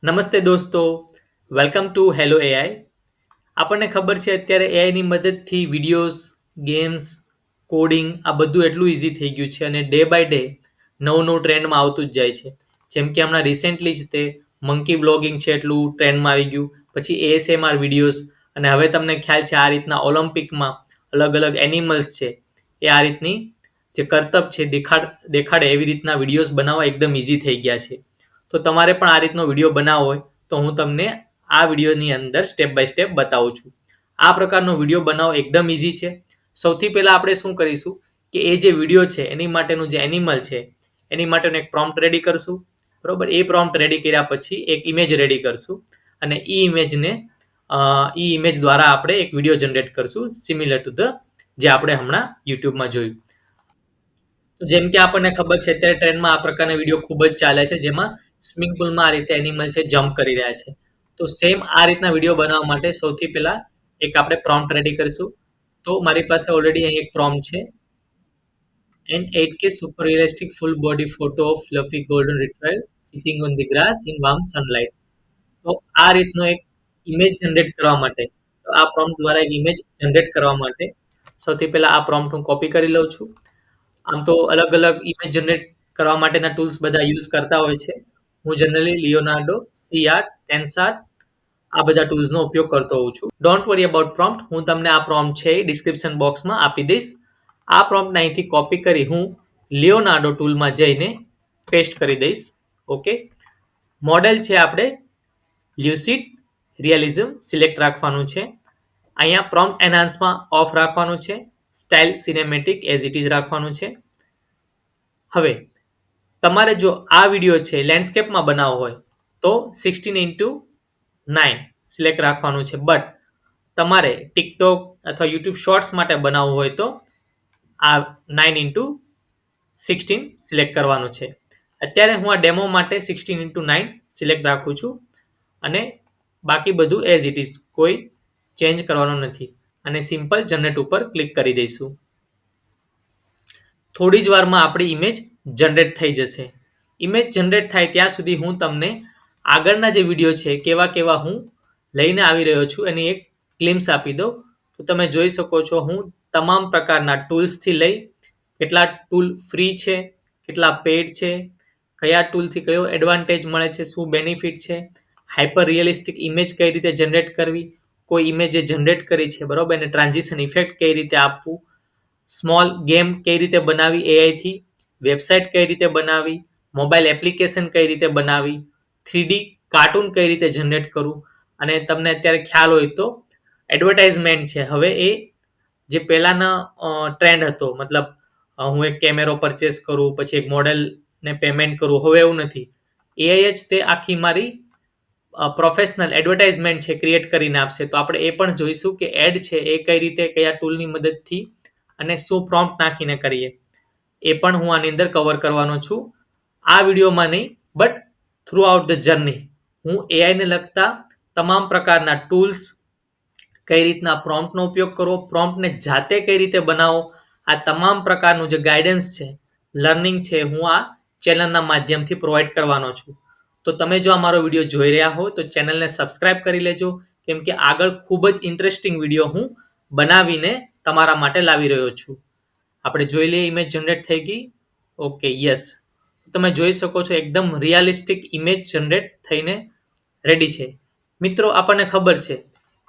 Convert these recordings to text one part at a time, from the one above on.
નમસ્તે દોસ્તો, welcome to hello AI. આપણને ખબર છે અત્યારે એઆઈની મદદથી વિડીયોઝ, ગેમ્સ, કોડિંગ આ બધું એટલું ઇઝી થઈ ગયું છે અને ડે બાય ડે નવું નવું ટ્રેન્ડમાં આવતું જ જાય છે. જેમ કે હમણાં રિસેન્ટલી જ તે મંકી વ્લોગિંગ છે એટલું ટ્રેન્ડમાં આવી ગયું. પછી એએસએમઆર વિડીયોઝ અને હવે તમને ખ્યાલ છે આ રીતના ઓલિમ્પિકમાં અલગ અલગ એનિમલ્સ છે એ આ રીતની જે કરતબ છે દેખાડે એવી રીતના વિડીયોઝ બનાવવા એકદમ ઇઝી થઈ ગયા છે. તો તમારે પણ આ રીતનો વિડીયો બનાવવો હોય તો હું તમને આ વિડીયોની અંદર સ્ટેપ બાય સ્ટેપ બતાવું છું. આ પ્રકારનો વિડીયો બનાવવો એકદમ ઇઝી છે. સૌથી પહેલાં આપણે શું કરીશું કે એ જે વિડીયો છે એની માટેનું જે એનિમલ છે એની માટેનું એક પ્રોમ્પ્ટ રેડી કરશું. બરોબર, એ પ્રોમ્પ્ટ રેડી કર્યા પછી એક ઇમેજ રેડી કરશું અને એ ઇમેજ દ્વારા આપણે એક વિડીયો જનરેટ કરશું સિમિલર ટુ ધ જે આપણે હમણાં યુટ્યુબમાં જોયું. તો જેમ કે આપણને ખબર છે અત્યારે ટ્રેન્ડમાં આ પ્રકારના વિડીયો ખૂબ જ ચાલે છે જેમાં સ્વિમિંગ પુલમાં આ રીતે એનિમલ છે જમ્પ કરી રહ્યા છે. તો સેમ આ રીતના વિડીયો બનાવવા માટે સૌથી પહેલા એક આપણે પ્રોમ્પ્ટ રેડી કરીશું. તો મારી પાસે ઓલરેડી અહીં એક પ્રોમ્પ્ટ છે. An 8K super realistic full body photo of fluffy golden retriever sitting on the grass in warm sunlight. તો આ રીતનો એક ઇમેજ જનરેટ કરવા માટે આ પ્રોમ્પ્ટ દ્વારા એક ઇમેજ જનરેટ કરવા માટે સૌથી પહેલા આ પ્રોમ્પ્ટ હું કોપી કરી લઉં છું. આમ તો અલગ અલગ ઇમેજ જનરેટ કરવા માટેના ટૂલ્સ બધા યુઝ કરતા હોય છે. હું જનરલી લિયોનાર્ડો, સીઆર્ટ, ટેન્સઆર્ટ આ બધા ટૂલ્સનો ઉપયોગ કરતો હોઉં છું. ડોન્ટ વરી અબાઉટ પ્રોમ્પ્ટ, હું તમને આ પ્રોમ્પ્ટ છે એ ડિસ્ક્રિપ્શન બોક્સમાં આપી દઈશ. આ પ્રોમ્પ્ટ અહીંથી કોપી કરી હું લિયોનાર્ડો ટૂલમાં જઈને પેસ્ટ કરી દઈશ. ઓકે, મોડેલ છે આપણે લ્યુસિડ રિયલિઝમ સિલેક્ટ રાખવાનું છે. અહીંયા પ્રોમ્પ્ટ એનહાન્સમાં ઓફ રાખવાનું છે. Style cinematic as it is રાખવાનું છે. હવે તમારે જો આ વિડીયો છે લેન્ડસ્કેપમાં બનાવવો હોય તો 16:9 સિલેક્ટ રાખવાનું છે. બટ તમારે ટિકટોક અથવા યુટ્યુબ શોર્ટ્સ માટે બનાવવું હોય તો આ 9:16 સિલેક્ટ કરવાનું છે. અત્યારે હું આ ડેમો માટે 16:9 સિલેક્ટ રાખું છું અને બાકી બધું એઝ ઇટ ઇઝ, કોઈ ચેન્જ કરવાનું નથી અને સિમ્પલ જનરેટ ઉપર ક્લિક કરી દઈશું. થોડી જ વારમાં આપણી ઇમેજ જનરેટ થઈ જશે. ઇમેજ જનરેટ થાય ત્યાં સુધી હું તમને આગળના જે વિડીયો છે કેવા કેવા હું લઈને આવી રહ્યો છું એની એક ગ્લિમ્સ આપી દઉં. તો તમે જોઈ શકો છો હું તમામ પ્રકારના ટૂલ્સથી લઈ કેટલા ટૂલ ફ્રી છે, કેટલા પેડ છે, કયા ટૂલથી કયો એડવાન્ટેજ મળે છે, શું બેનિફિટ છે, હાઇપર રિયલિસ્ટિક ઇમેજ કઈ રીતે જનરેટ કરવી, કોઈ ઇમેજ જે જનરેટ કરી છે બરોબર એને ટ્રાન્ઝિશન ઇફેક્ટ કઈ રીતે આપવું, સ્મોલ ગેમ કઈ રીતે બનાવી એઆઈથી, વેબસાઇટ કઈ રીતે બનાવી, મોબાઈલ એપ્લિકેશન કઈ રીતે બનાવી, 3D કાર્ટૂન કઈ રીતે જનરેટ કરવું. અને તમને અત્યારે ખ્યાલ હોય તો એડવર્ટાઇઝમેન્ટ છે હવે એ જે પહેલાંના ટ્રેન્ડ હતો, મતલબ હું એક કેમેરો પરચેસ કરું પછી એક મોડેલને પેમેન્ટ કરું, હવે એવું નથી. એઆઈ જ તે આખી મારી પ્રોફેશનલ એડવર્ટાઇઝમેન્ટ છે ક્રિએટ કરીને આપશે. તો આપણે એ પણ જોઈશું કે એડ છે એ કઈ રીતે કયા ટૂલની મદદથી અને શું પ્રોમ્પ્ટ નાખીને કરીએ એ પણ હું આની અંદર કવર કરવાનો છું. આ વિડીયોમાં નહીં but through out the journey હું એઆઈને લગતા તમામ પ્રકારના ટૂલ્સ, કઈ રીતના પ્રોમ્પ્ટનો ઉપયોગ કરવો, પ્રોમ્પ્ટને જાતે કઈ રીતે બનાવો, આ તમામ પ્રકારનું જે ગાઈડન્સ છે, લર્નિંગ છે, હું આ ચેનલના માધ્યમથી પ્રોવાઈડ કરવાનો છું. તો તમે જો અમારો વિડીયો જોઈ રહ્યા હો તો ચેનલને સબસ્ક્રાઇબ કરી લેજો, કેમ કે આગળ ખૂબ જ ઇન્ટરેસ્ટિંગ વિડીયો હું બનાવીને તમારા માટે લાવી રહ્યો છું. આપણે જોઈ લઈએ ઇમેજ જનરેટ થઈ ગઈ. ઓકે, યસ, તમે જોઈ શકો છો એકદમ રિયાલિસ્ટિક ઇમેજ જનરેટ થઈને રેડી છે. મિત્રો, આપણને ખબર છે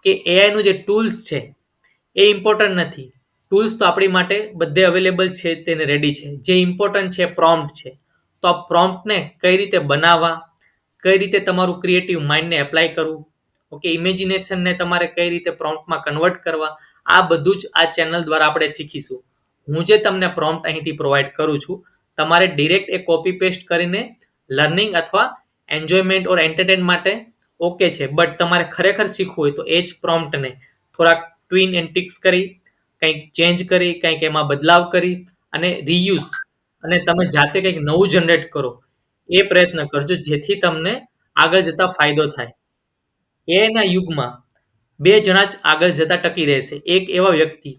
કે એઆઈનું જે ટૂલ્સ છે એ ઇમ્પોર્ટન્ટ નથી. ટૂલ્સ તો આપણી માટે બધે અવેલેબલ છે, તેને રેડી છે. જે ઇમ્પોર્ટન્ટ છે પ્રોમ્પ્ટ છે. તો આ પ્રોમ્પ્ટને કઈ રીતે બનાવવા, કઈ રીતે તમારું ક્રિએટિવ માઇન્ડને એપ્લાય કરવું, ઓકે, ઇમેજિનેશનને તમારે કઈ રીતે પ્રોમ્પ્ટમાં કન્વર્ટ કરવા, આ બધું જ આ ચેનલ દ્વારા આપણે શીખીશું. હું જે તમને પ્રોમ્પ્ટ અહીંથી પ્રોવાઈડ કરું છું તમારે ડિરેક્ટ એ કોપી પેસ્ટ કરીને લર્નિંગ અથવા એન્જોયમેન્ટ ઓર એન્ટરટેન માટે ઓકે છે. બટ તમારે ખરેખર શીખવું હોય તો એ જ પ્રોમ્પ્ટને થોડાક ટ્વિન એન્ડ ટિક્સ કરી, કંઈક ચેન્જ કરી, કંઈક એમાં બદલાવ કરી અને રીયુઝ અને તમે જાતે કંઈક નવું જનરેટ કરો એ પ્રયત્ન કરજો, જેથી તમને આગળ જતા ફાયદો થાય. એઆઈના યુગમાં બે જણા જ આગળ જતા ટકી રહેશે. એક એવા વ્યક્તિ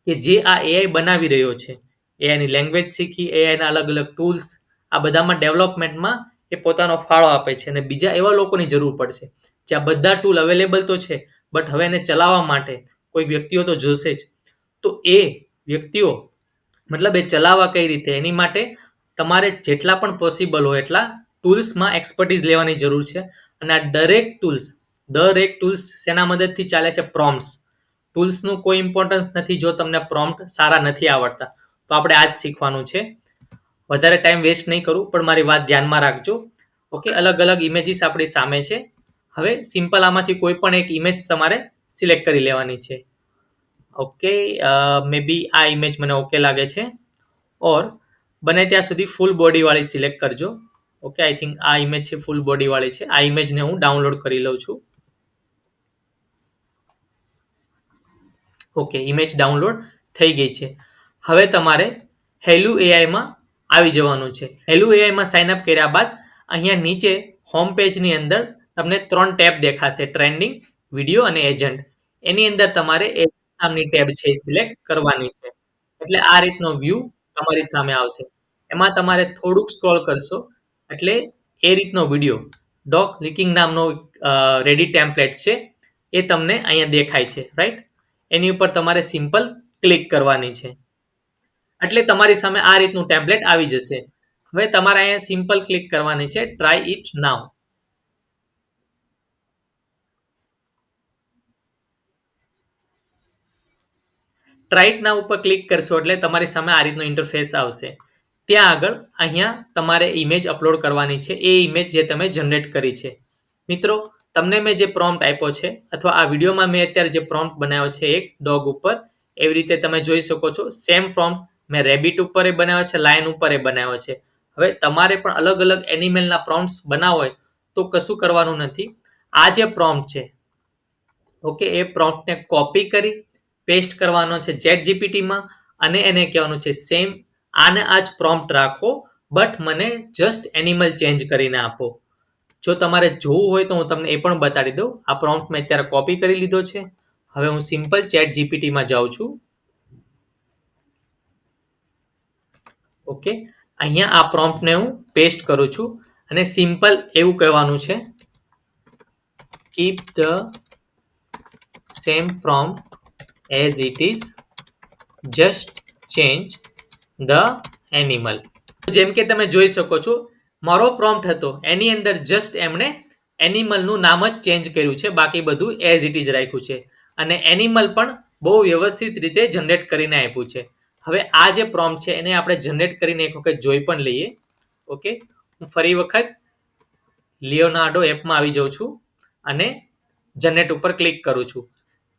કે જે આ એઆઈ બનાવી રહ્યો છે, એઆઈની લેંગ્વેજ શીખી, એઆઈના અલગ અલગ ટૂલ્સ આ બધામાં ડેવલપમેન્ટમાં એ પોતાનો ફાળો આપે છે અને બીજા એવા લોકોની જરૂર પડશે જ્યાં બધા ટૂલ અવેલેબલ તો છે, બટ હવે એને ચલાવવા માટે કોઈ વ્યક્તિઓ તો જોશે જ. તો એ વ્યક્તિઓ મતલબ એ ચલાવવા કઈ રીતે, એની માટે તમારે જેટલા પણ પોસિબલ હોય એટલા ટૂલ્સમાં એક્સપર્ટીઝ લેવાની જરૂર છે. અને આ દરેક ટૂલ્સ શેના મદદથી ચાલે છે? પ્રોમ્પ્ટ્સ. ટૂલ્સનું કોઈ ઇમ્પોર્ટન્સ નથી જો તમને પ્રોમ્પ્ટ સારા નથી આવડતા. તો આપણે આ જ શીખવાનું છે. વધારે ટાઈમ વેસ્ટ નહીં કરું, પણ મારી વાત ધ્યાનમાં રાખજો. ઓકે, અલગ અલગ ઇમેજીસ આપણી સામે છે. હવે સિમ્પલ આમાંથી કોઈ પણ એક ઇમેજ તમારે સિલેક્ટ કરી લેવાની છે. ઓકે, મે બી આ ઇમેજ મને ઓકે લાગે છે. ઓર બને ત્યાં સુધી ફૂલ બોડી વાળી સિલેક્ટ કરજો. ઓકે, આઈ થિંક આ ઇમેજ છે ફૂલ બોડી વાળી છે. આ ઇમેજને હું ડાઉનલોડ કરી લઉં છું. ઓકે, ઇમેજ ડાઉનલોડ થઈ ગઈ છે. હવે તમારે હેલુ એઆઈમાં આવી જવાનું છે. હેલુ એઆઈમાં સાઇન અપ કર્યા બાદ અહીંયા નીચે હોમ પેજની અંદર તમને 3 ટેબ દેખાશે: ટ્રેન્ડિંગ, વિડીયો અને એજન્ટ. એની અંદર તમારે એજન્ટ નામની ટેબ છે એ સિલેક્ટ કરવાની છે. એટલે આ રીતનો વ્યૂ તમારી સામે આવશે. એમાં તમારે થોડુંક સ્ક્રોલ કરશો એટલે એ રીતનો વિડીયો ડોગ લીકિંગ નામનો રેડી ટેમ્પલેટ છે એ તમને અહીંયા દેખાય છે, રાઈટ? એની ઉપર તમારે સિમ્પલ ક્લિક કરવાની છે એટલે તમારી સામે આ રીતનું ટેમ્પલેટ આવી જશે. હવે તમારે અહીંયા સિમ્પલ ક્લિક કરવાની છે try it now. Try it નાઉ ઉપર ક્લિક કરશો એટલે તમારી સામે આ રીતનો ઇન્ટરફેસ આવશે. ત્યાં આગળ અહીંયા તમારે ઇમેજ અપલોડ કરવાની છે, એ ઇમેજ જે તમે જનરેટ કરી છે. મિત્રો, તમને મેં જે પ્રોમ્પ્ટ આપ્યો છે અથવા આ વિડીયોમાં મેં અત્યારે જે પ્રોમ્પ્ટ બનાવ્યો છે એક ડોગ ઉપર, એવી રીતે તમે જોઈ શકો છો સેમ પ્રોમ્પ્ટ મેં રેબિટ ઉપર એ બનાવ્યો છે, લાયન ઉપર એ બનાવ્યો છે. હવે તમારે પણ અલગ અલગ એનિમલના પ્રોમ્પ્ટ્સ બનાવવા હોય તો કશું કરવાનું નથી. આ જે પ્રોમ્પ્ટ છે, ઓકે, એ પ્રોમ્પ્ટને કોપી કરી પેસ્ટ કરવાનો છે ચેટ જીપીટીમાં અને એને કહેવાનું છે સેમ આને આ જ પ્રોમ્પ્ટ રાખો, બટ મને જસ્ટ એનિમલ ચેન્જ કરીને આપો. જો તમારે જોવું હોય તો હું તમને એ પણ બતાડી દઉં. આ પ્રોમ્પ્ટ મેં અત્યારે કોપી કરી લીધો છે. હવે હું સિમ્પલ ચેટ જીપીટીમાં જાઉં છું. ઓકે, અહીંયા આ પ્રોમ્પ્ટને હું પેસ્ટ કરું છું અને સિમ્પલ એવું કહેવાનું છે keep the same prompt as it is, just change the animal. જેમ કે તમે જોઈ શકો છો મારો પ્રોમ્પ્ટ હતો એની અંદર જસ્ટ એમણે એનિમલનું નામ જ ચેન્જ કર્યું છે, બાકી બધું એઝ ઇટ ઇઝ રાખ્યું છે અને એનિમલ પણ બહુ વ્યવસ્થિત રીતે જનરેટ કરીને આપ્યું છે. હવે આ જે પ્રોમ્પ્ટ છે એને આપણે જનરેટ કરીને એક વખત જોઈ પણ લઈએ. ઓકે, હું ફરી વખત લિયોનાર્ડો એપમાં આવી જાઉં છું અને જનરેટ ઉપર ક્લિક કરું છું.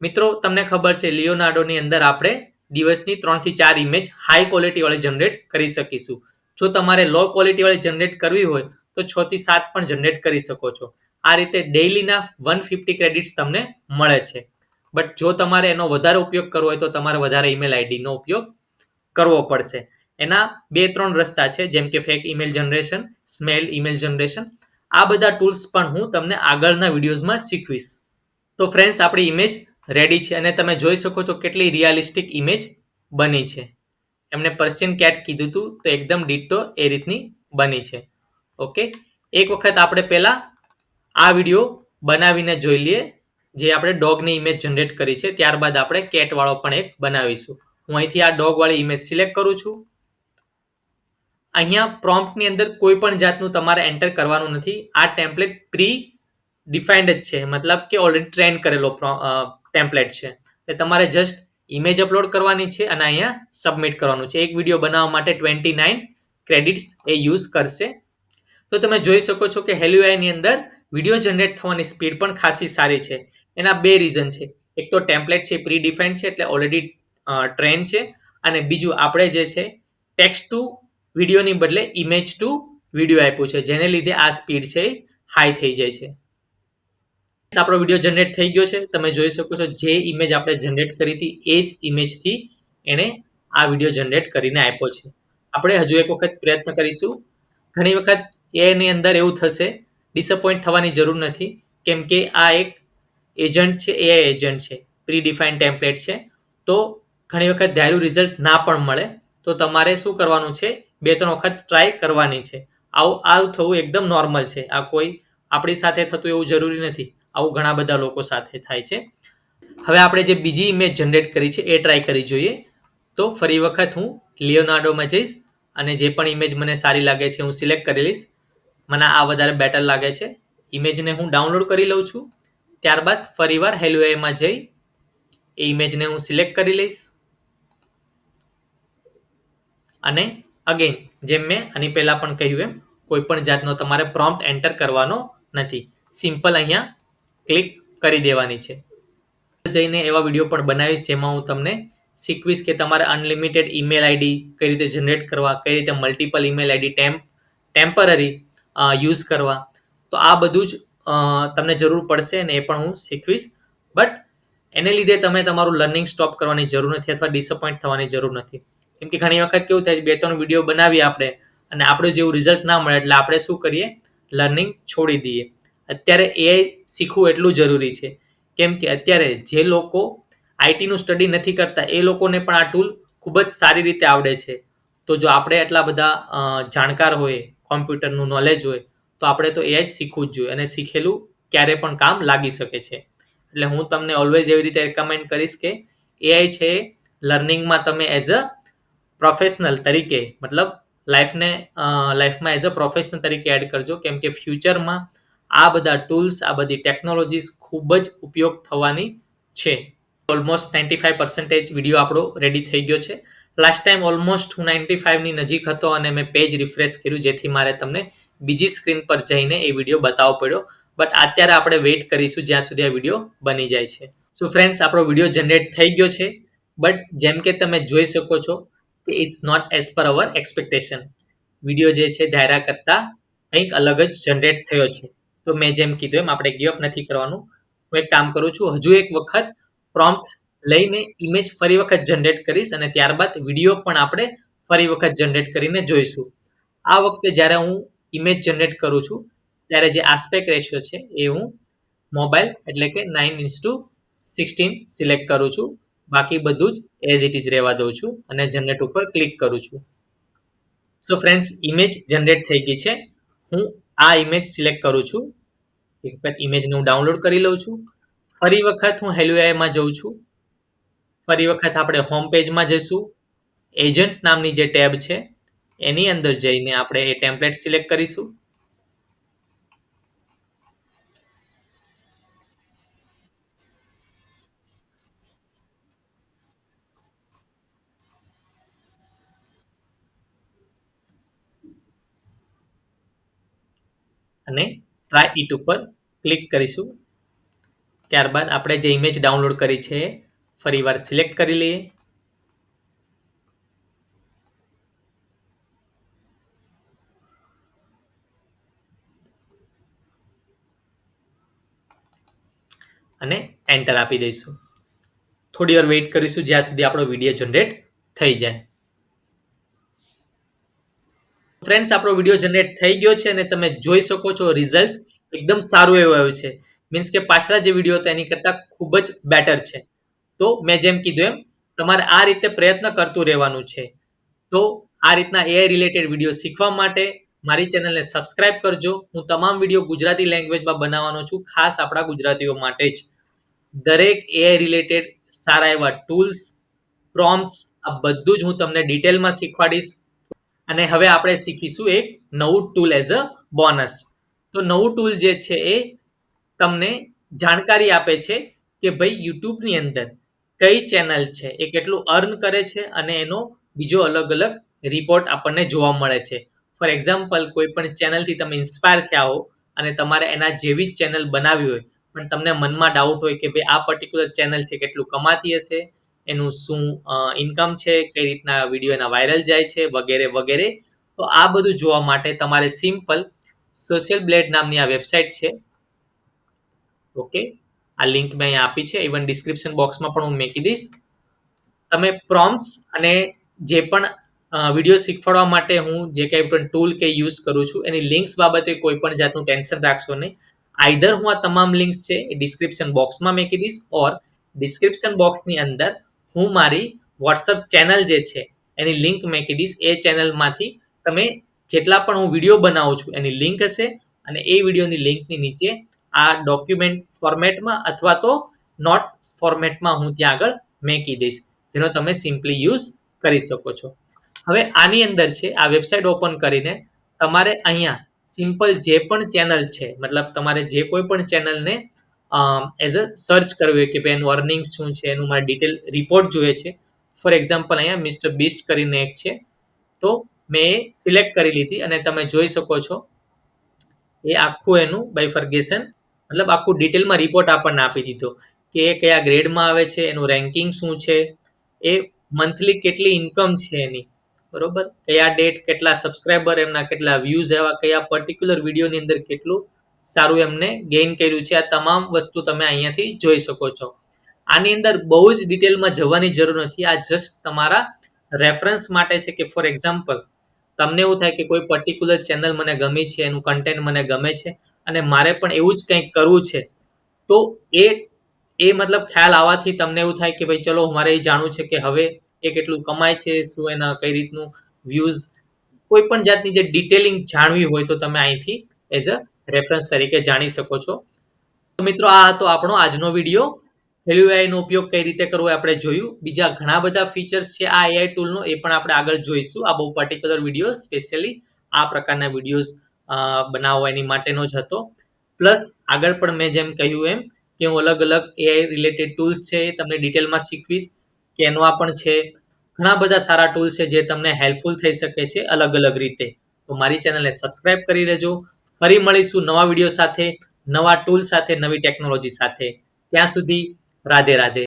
મિત્રો, તમને ખબર છે લિયોનાર્ડોની અંદર આપણે દિવસની 3 થી 4 ઇમેજ હાઈ ક્વોલિટી વાળી જનરેટ કરી શકીશું. જો તમારે લો ક્વોલિટી વાળી જનરેટ કરવી હોય તો 6 થી 7 પણ જનરેટ કરી શકો છો. આ રીતે ડેઇલીના 150 ક્રેડિટ્સ તમને મળે છે. બટ જો તમારે એનો વધારે ઉપયોગ કરવો હોય તો તમારે વધારે ઈમેલ આઈડીનો ઉપયોગ કરવો પડશે. એના 2-3 રસ્તા છે, જેમ કે fake email generation, smell email generation. આ બધા ટૂલ્સ પણ હું તમને આગળના વિડીયોઝમાં શીખવીશ. તો ફ્રેન્ડ્સ, આપણી ઇમેજ રેડી છે અને તમે જોઈ શકો છો કેટલી રિયાલિસ્ટિક ઇમેજ બની છે. એમને પર્શિયન કેટ કીધું હતું તો એકદમ ડિટ્ટો એ રીતની બની છે. ઓકે, એક વખત આપણે પહેલા આ વિડીયો બનાવીને જોઈ લઈએ જે આપણે ડોગની ઇમેજ જનરેટ કરી છે. ત્યારબાદ આપણે કેટ વાળો પણ એક બનાવીશું. હું અહીંથી આ ડોગ વાળી ઇમેજ સિલેક્ટ કરું છું. અહીંયા પ્રોમ્પ્ટની અંદર કોઈ પણ જાતનું તમારે એન્ટર કરવાનું નથી. આ ટેમ્પલેટ પ્રી ડિફાઇન્ડ જ છે, મતલબ કે ઓલરેડી ટ્રેન કરેલો ટેમ્પલેટ છે. એટલે તમારે જસ્ટ ઇમેજ અપલોડ કરવાની છે અને અહીંયા સબમિટ કરવાનું છે. એક વિડીયો બનાવવા માટે 29 ક્રેડિટ્સ એ યુઝ કરશે. તો તમે જોઈ શકો છો કે હેલુ એઆઈની અંદર વિડીયો જનરેટ થવાની સ્પીડ પણ ખાસી સારી છે. એના 2 રીઝન છે. એક તો ટેમ્પલેટ છે પ્રી ડિફાઇન્ડ છે એટલે ઓલરેડી ટ્રેન છે, અને બીજું આપણે જે છે ટેક્સ્ટ ટુ વિડીયોની બદલે ઇમેજ ટુ વિડીયો આપ્યું છે, જેને લીધે આ સ્પીડ છે હાઈ થઈ જાય છે. આપણો વિડીયો જનરેટ થઈ ગયો છે. તમે જોઈ શકો છો જે ઇમેજ આપણે જનરેટ કરી હતી એ જ ઇમેજથી એણે આ વિડીયો જનરેટ કરીને આપ્યો છે. આપણે હજુ એક વખત પ્રયત્ન કરીશું. ઘણી વખત એની અંદર એવું થશે, ડિસઅપોઇન્ટ થવાની જરૂર નથી, કેમ કે આ એક એજન્ટ છે, એઆઈ એજન્ટ છે, પ્રી ડિફાઇન્ડ ટેમ્પલેટ છે. તો ઘણી વખત ધાર્યું રિઝલ્ટ ના પણ મળે તો તમારે શું કરવાનું છે, 2-3 વખત ટ્રાય કરવાની છે. આવું થવું એકદમ નોર્મલ છે. આ કોઈ આપણી સાથે થતું એવું જરૂરી નથી. આવું ઘણા બધા લોકો સાથે થાય છે. હવે આપણે જે બીજી ઇમેજ જનરેટ કરી છે એ ટ્રાય કરી જોઈએ. તો ફરી વખત હું લિયોનાર્ડોમાં જઈશ અને જે પણ ઇમેજ મને સારી લાગે છે હું સિલેક્ટ કરી લઈશ. મને આ વધારે બેટર લાગે છે. ઇમેજને હું ડાઉનલોડ કરી લઉં છું. ત્યારબાદ ફરીવાર હેલો એમાં જઈ એ ઇમેજને હું સિલેક્ટ કરી લઈશ અને અગેન જેમ મેં આની પહેલા પણ કહ્યું એમ કોઈ પણ જાતનો તમારે પ્રોમ્પ્ટ એન્ટર કરવાનો નથી. સિમ્પલ અહીંયા ક્લિક કરી દેવાની છે. જઈને એવા વિડીયો પણ બનાવીશ જેમાં હું તમને શીખવીશ કે તમારે અનલિમિટેડ ઈમેલ આઈડી કઈ રીતે જનરેટ કરવા, કઈ રીતે multiple email ID temporary use કરવા. તો આ બધું જ તમને જરૂર પડશે અને એ પણ હું શીખવીશ. બટ એને લીધે તમે તમારું લર્નિંગ સ્ટોપ કરવાની જરૂર નથી અથવા ડિસઅપોઇન્ટ થવાની જરૂર નથી. કેમ કે ઘણી વખત કેવું થાય 2-3 વિડીયો બનાવીએ આપણે અને આપણું જેવું રિઝલ્ટ ના મળે એટલે આપણે શું કરીએ, લર્નિંગ છોડી દઈએ. અત્યારે એઆઈ શીખવું એટલું જરૂરી છે. કેમ કે અત્યારે જે લોકો આઈટીનું સ્ટડી નથી કરતા એ લોકોને પણ આ ટૂલ ખૂબ જ સારી રીતે આવડે છે. તો જો આપણે એટલા બધા જાણકાર હોય, કોમ્પ્યુટરનું નોલેજ હોય તો આપણે તો એઆઈ જ શીખવું જ જોઈએ અને શીખેલું ક્યારે પણ કામ લાગી શકે છે. એટલે હું તમને ઓલવેઝ એવી રીતે રેકમેન્ડ કરીશ કે એઆઈ છે લર્નિંગમાં તમે એઝ અ પ્રોફેશનલ તરીકે મતલબ લાઈફમાં એઝ અ પ્રોફેશનલ તરીકે એડ કરજો. કેમ કે ફ્યુચરમાં આ બધા ટૂલ્સ, આ બધી ટેકનોલોજીસ ખૂબ જ ઉપયોગ થવાની છે. ઓલમોસ્ટ 95% વિડીયો આપણો રેડી થઈ ગયો છે. લાસ્ટ ટાઈમ ઓલમોસ્ટ હું 95ની નજીક હતો અને મેં પેજ રિફ્રેશ કર્યું જેથી મારે તમને બીજી સ્ક્રીન પર જઈને એ વિડીયો બતાવવો પડ્યો. બટ અત્યારે આપણે વેઇટ કરીશું જ્યાં સુધી આ વિડીયો બની જાય છે. સો ફ્રેન્ડ્સ, આપણો વિડીયો જનરેટ થઈ ગયો છે. બટ જેમ કે તમે જોઈ શકો છો કે it's not as per hour expectation. Video જે છે ધાર્યા કરતાં કંઈક અલગ જ જનરેટ થયો છે. તો મેં જેમ કીધું એમ આપણે ગિવઅપ નથી કરવાનું. હું એક કામ કરું છું, હજુ એક વખત પ્રોમ્પ્ટ લઈને ઇમેજ ફરી વખત જનરેટ કરીશ અને ત્યારબાદ વિડીયો પણ આપણે ફરી વખત જનરેટ કરીને જોઈશું. આ વખતે જ્યારે હું ઇમેજ જનરેટ કરું છું ત્યારે જે આસ્પેક્ટ રેશિયો છે એ હું મોબાઈલ એટલે કે 9:16 સિલેક્ટ કરું છું. બાકી બધું જ એઝ ઇટ ઇઝ રહેવા દઉં છું અને જનરેટ ઉપર ક્લિક કરું છું. સો ફ્રેન્ડ્સ, ઇમેજ જનરેટ થઈ ગઈ છે. હું આ ઇમેજ સિલેક્ટ કરું છું. એક વખત ઇમેજને હું ડાઉનલોડ કરી લઉં છું. ફરી વખત હું હેલો એઆઈમાં જઉં છું. ફરી વખત આપણે હોમ પેજમાં જઈશું. એજન્ટ નામની જે ટેબ છે એની અંદર જઈને આપણે એ ટેમ્પલેટ સિલેક્ટ કરીશું. અને ટ્રાય ઇટ ઉપર ક્લિક કરીશું. ત્યારબાદ આપણે જે ઇમેજ ડાઉનલોડ કરી છે ફરીવાર સિલેક્ટ કરી લઈએ. અને એન્ટર આપી દઈશું. થોડી વાર વેઇટ કરીશું જ્યાં સુધી આપણો વિડીયો જનરેટ થઈ જાય. ફ્રેન્ડ્સ, આપણો વિડીયો જનરેટ થઈ ગયો છે અને તમે જોઈ શકો છો રિઝલ્ટ એકદમ સારું એવું આવ્યું છે. મીન્સ કે પાછલા જે વિડીયો હતા એની કરતાં ખૂબ જ બેટર છે. તો મેં જેમ કીધું એમ તમારે આ રીતે પ્રયત્ન કરતું રહેવાનું છે. તો આ રીતના એઆઈ રિલેટેડ વિડીયો શીખવા માટે મારી ચેનલને સબસ્ક્રાઇબ કરજો. હું તમામ વિડીયો ગુજરાતી લેંગ્વેજમાં બનાવવાનો છું, ખાસ આપણા ગુજરાતીઓ માટે જ. દરેક એઆઈ રિલેટેડ સારા એવા ટૂલ્સ, પ્રોમ્પ્ટ્સ આ બધું જ હું તમને ડિટેલમાં શીખવાડીશ. અને હવે આપણે શીખીશું એક નવું ટૂલ એઝ અ બોનસ. તો નવું ટૂલ જે છે એ તમને જાણકારી આપે છે કે ભાઈ યુટ્યુબની અંદર કઈ ચેનલ છે એ કેટલું અર્ન કરે છે અને એનો બીજો અલગ અલગ રિપોર્ટ આપણને જોવા મળે છે. ફોર એક્ઝામ્પલ, કોઈ પણ ચેનલથી તમે ઇન્સ્પાયર થયા હો અને તમારે એના જેવી જ ચેનલ બનાવવી હોય પણ તમને મનમાં ડાઉટ હોય કે ભાઈ આ પર્ટિક્યુલર ચેનલ છે કેટલું કમાતી હશે, એનું શું ઇન્કમ છે, કઈ રીતના વિડીયો એના વાયરલ જાય છે વગેરે વગેરે. તો આ બધું જોવા માટે તમારે સિમ્પલ સોશિયલ બ્લેડ નામની આ વેબસાઇટ છે. ઓકે, આ લિંક મેં અહીંયા આપી છે. ઇવન ડિસ્ક્રિપ્શન બોક્સમાં પણ હું મૂકી દઈશ. તમે પ્રોમ્પ્ટ્સ અને જે પણ વિડીયો શીખવાડવા માટે હું જે કંઈ પણ ટૂલ કે યુઝ કરું છું એની લિંક્સ બાબતે કોઈ પણ જાતનું ટેન્શન રાખશો નહીં. આઈધર હું આ તમામ લિંક્સ છે એ ડિસ્ક્રિપ્શન બોક્સમાં મૂકી દઈશ ઓર ડિસ્ક્રિપ્શન બોક્સની અંદર હું મારી વોટ્સઅપ ચેનલ જે છે એની લિંક મૂકી દઈશ. એ ચેનલમાંથી તમે જેટલા પણ હું વિડીયો બનાવું છું એની લિંક હશે અને એ વિડીયોની લિંકની નીચે આ ડોક્યુમેન્ટ ફોર્મેટમાં અથવા તો નોટ ફોર્મેટમાં હું ત્યાં આગળ મેકી દઈશ, જેનો તમે સિમ્પલી યુઝ કરી શકો છો. હવે આની અંદર છે આ વેબસાઇટ ઓપન કરીને તમારે અહીંયા સિમ્પલ જે પણ ચેનલ છે, મતલબ તમારે જે કોઈ પણ ચેનલને એઝ અ સર્ચ કરવી હોય કે ભાઈ એનું અર્નિંગ શું છે, એનું મારે ડિટેલ રિપોર્ટ જોઈએ છે. ફોર એક્ઝામ્પલ અહીંયા મિસ્ટર બીસ્ટ કરીને એક છે, તો મેં એ સિલેક્ટ કરી લીધી અને તમે જોઈ શકો છો એ આખું એનું બાયફર્ગેશન મતલબ આખું ડિટેલમાં રિપોર્ટ આપણને આપી દીધો કે એ કયા ગ્રેડમાં આવે છે, એનું રેન્કિંગ શું છે, એ મંથલી કેટલી ઇન્કમ છે એની, બરોબર, કયા ડેટ કેટલા સબસ્ક્રાઈબર, એમના કેટલા વ્યૂઝ, એવા કયા પર્ટિક્યુલર વિડીયોની અંદર કેટલું સારું એમને ગેઇન કર્યું છે, આ તમામ વસ્તુ તમે અહીંયાથી જોઈ શકો છો. આની અંદર બહુ જ ડિટેલમાં જવાની જરૂર નથી, આ જસ્ટ તમારા રેફરન્સ માટે છે કે ફોર એક્ઝામ્પલ તમને એવું થાય કે કોઈ પર્ટિક્યુલર ચેનલ મને ગમી છે, એનું કન્ટેન્ટ મને ગમે છે અને મારે પણ એવું જ કંઈક કરવું છે, તો એ મતલબ ખ્યાલ આવવાથી તમને એવું થાય કે ભાઈ ચલો મારે એ જાણવું છે કે હવે એ કેટલું કમાય છે, શું એના કઈ રીતનું વ્યૂઝ, કોઈ પણ જાતની જે ડિટેલિંગ જાણવી હોય તો તમે અહીંથી એઝ અ રેફરન્સ તરીકે જાણી શકો છો. તો મિત્રો આ હતો આપણો આજનો વિડીયો. વેલ્યુ એઆઈ નો ઉપયોગ કઈ રીતે કરવો એ આપણે જોયું. બીજા ઘણા બધા ફીચર્સ છે આ એઆઈ ટૂલનો, એ પણ આપણે આગળ જોઈશું. આ બહુ પર્ટિક્યુલર વિડીયો સ્પેશિયલી આ પ્રકારના વિડીયોઝ બનાવવા એની માટેનો જ હતો. પ્લસ આગળ પણ મેં જેમ કહ્યું એમ કે હું અલગ અલગ એઆઈ રિલેટેડ ટૂલ્સ છે એ તમને ડિટેલમાં શીખવીશ. કેનવા પણ છે, ઘણા બધા સારા ટૂલ્સ છે જે તમને હેલ્પફુલ થઈ શકે છે અલગ અલગ રીતે. તો મારી ચેનલને સબસ્ક્રાઇબ કરી લેજો. ફરી મળીશું નવા વિડીયો સાથે, નવા ટૂલ સાથે, નવી ટેકનોલોજી સાથે. ત્યાં સુધી રાધે રાધે.